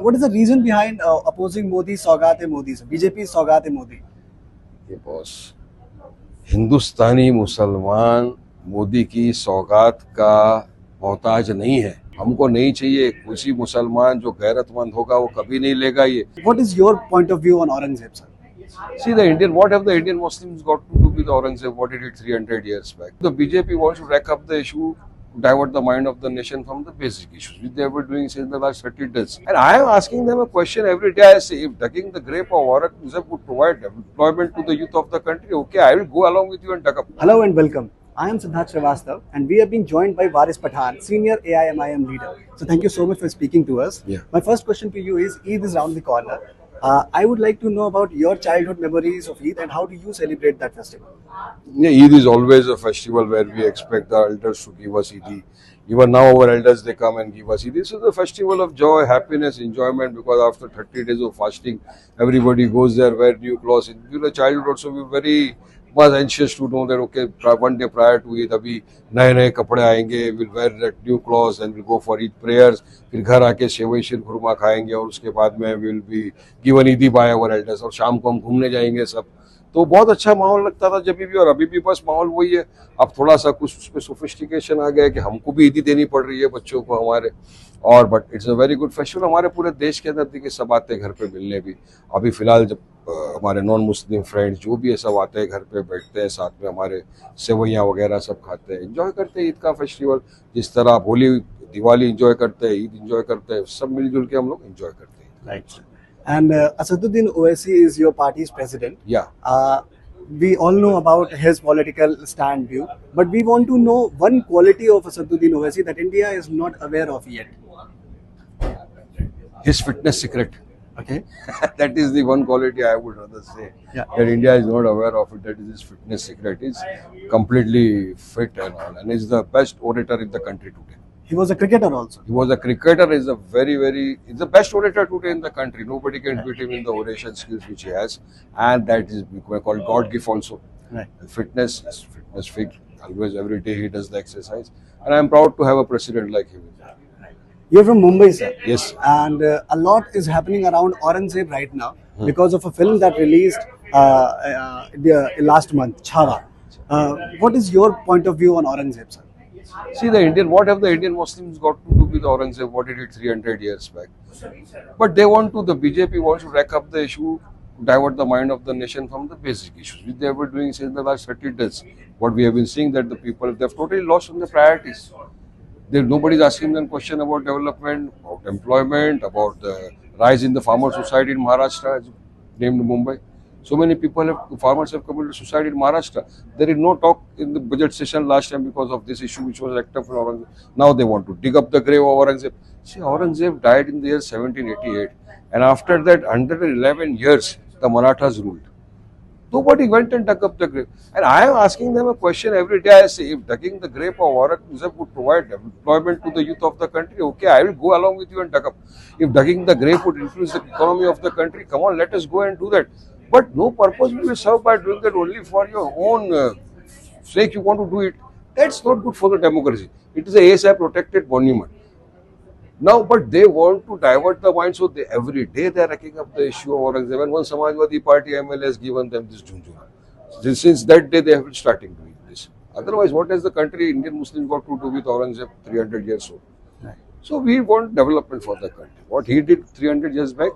what is the reason behind opposing Modi Saugate Modi? BJP Saugate Modi. ये boss, हिंदुस्तानी मुसलमान मोदी की सौगात का मोहताज नहीं है। हमको नहीं चाहिए। किसी मुसलमान जो गैरतमंद होगा वो कभी नहीं लेगा ये। What is your point of view on Aurangzeb, sir? See, what have the Indian Muslims got to do with Aurangzeb, what he did 300 years back? The BJP wants to rack up the issue, divert the mind of the nation from the basic issues, which they were doing since the last 30 days. And I am asking them a question every day. I say, if ducking the grape of Aurangzeb would provide employment to the youth of the country, okay, I will go along with you and duck up. Hello and welcome. I am Siddharth Srivastav and we have been joined by Waris Pathan, senior AIMIM leader. So thank you so much for speaking to us. Yeah. My first question to you is, Eid is around the corner. I would like to know about your childhood memories of Eid and how do you celebrate that festival? Yeah, Eid is always a festival where we expect the elders to give us Eid. Even now our elders, they come and give us Eid. This is a festival of joy, happiness, enjoyment, because after 30 days of fasting, everybody goes there, wear new clothes. In the childhood also, we were very much anxious to know that, okay, one day prior to Eid, abhi नए कपड़े आएंगे, we'll wear that new clothes and we'll go for Eid prayers. फिर घर आके सेवई शीर खुरमा खाएंगे और उसके बाद में we'll be given Eid by our elders और शाम को हम घूमने जाएंगे सब। तो बहुत अच्छा माहौल लगता था जब भी, और अभी भी बस माहौल वही है। अब थोड़ा सा कुछ उसमें सोफिस्टिकेशन आ गया है कि हमको भी ईदी देनी पड़ रही है बच्चों को हमारे, और but it's a very good festival. हमारे पूरे देश के अंदर देखिए सब आते हैं घर पे मिलने भी। अभी फिलहाल जब हमारे नॉन मुस्लिम फ्रेंड्स जो भी है सब आते हैं घर पे, बैठते हैं साथ में, हमारे सेवैयाँ वगैरह सब खाते हैं, एंजॉय करते हैं ईद का फेस्टिवल। जिस तरह आप होली दिवाली एंजॉय करते हैं, ईद एंजॉय करते हैं, सब मिलजुल के हम लोग एंजॉय करते हैं। Right. And Asaduddin Owaisi is your party's president. Yeah. We all know about his political stand view, but we want to know one quality of Asaduddin Owaisi that India is not aware of yet. His fitness secret. Okay. That is the one quality I would rather say. Yeah. That India is not aware of it. That is his fitness secret. He's completely fit and all, and he's the best orator in the country today. He was a cricketer also. He was a cricketer. He's he's the best orator today in the country. Nobody can beat him in the oration skills which he has, and that is called God gift also. Right. And fitness fit. Always, every day he does the exercise, and I'm proud to have a president like him. You're from Mumbai, sir. Yes. And a lot is happening around Aurangzeb right now because of a film that released last month, Chhawa. What is your point of view on Aurangzeb, sir? See, what have the Indian Muslims got to do with Aurangzeb, what he did 300 years back? But the BJP wants to rack up the issue, divert the mind of the nation from the basic issues, which they were doing since the last 30 days. What we have been seeing that the people, they've totally lost on the priorities. Nobody's asking them question about development, about employment, about the rise in the farmer society in Maharashtra, named Mumbai. So many farmers have committed suicide in Maharashtra. There is no talk in the budget session last time because of this issue which was active for Aurangzeb. Now they want to dig up the grave of Aurangzeb. See, Aurangzeb died in the year 1788, and after that 111 years the Marathas ruled. Nobody went and dug up the grave. And I am asking them a question every day. I say, if ducking the grave of Aurangzeb would provide employment to the youth of the country, okay, I will go along with you and duck up. If ducking the grave would influence the economy of the country, come on, let us go and do that. But no purpose will be served by doing that only for your own sake. You want to do it. That's not good for the democracy. It is a ASI protected monument. Now, but they want to divert the mind, so every day they are racking up the issue of Aurangzeb. And one Samajwadi Party MLA has given them this junjuna. Since that day, they have been starting doing this. Otherwise, what has the country, Indian Muslims, got to do with Aurangzeb 300 years old? Right. So we want development for the country. What he did 300 years back,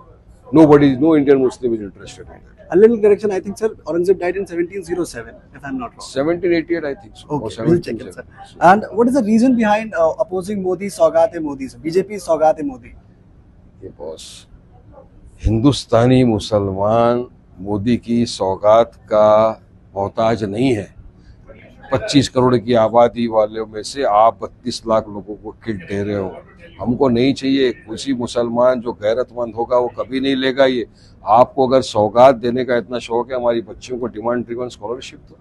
no Indian Muslim is interested in that. A little correction, I think, sir, Aurangzeb died in 1707, if I'm not wrong. 1788, I think so. Okay, we'll check it, sir. And what is the reason behind opposing Modi Saugate Modi, sir? BJP Saugate Modi. ये boss, हिंदुस्तानी मुसलमान मोदी की सौगात का मोहताज नहीं है। 25 करोड़ की आबादी वालों में से आप 32 लाख लोगों को किट दे रहे हो। हमको नहीं चाहिए। किसी मुसलमान जो गैरतमंद होगा वो कभी नहीं लेगा ये। आपको अगर सौगात देने का इतना शौक है, हमारी बच्चियों को डिमांड ड्रिवन स्कॉलरशिप दो।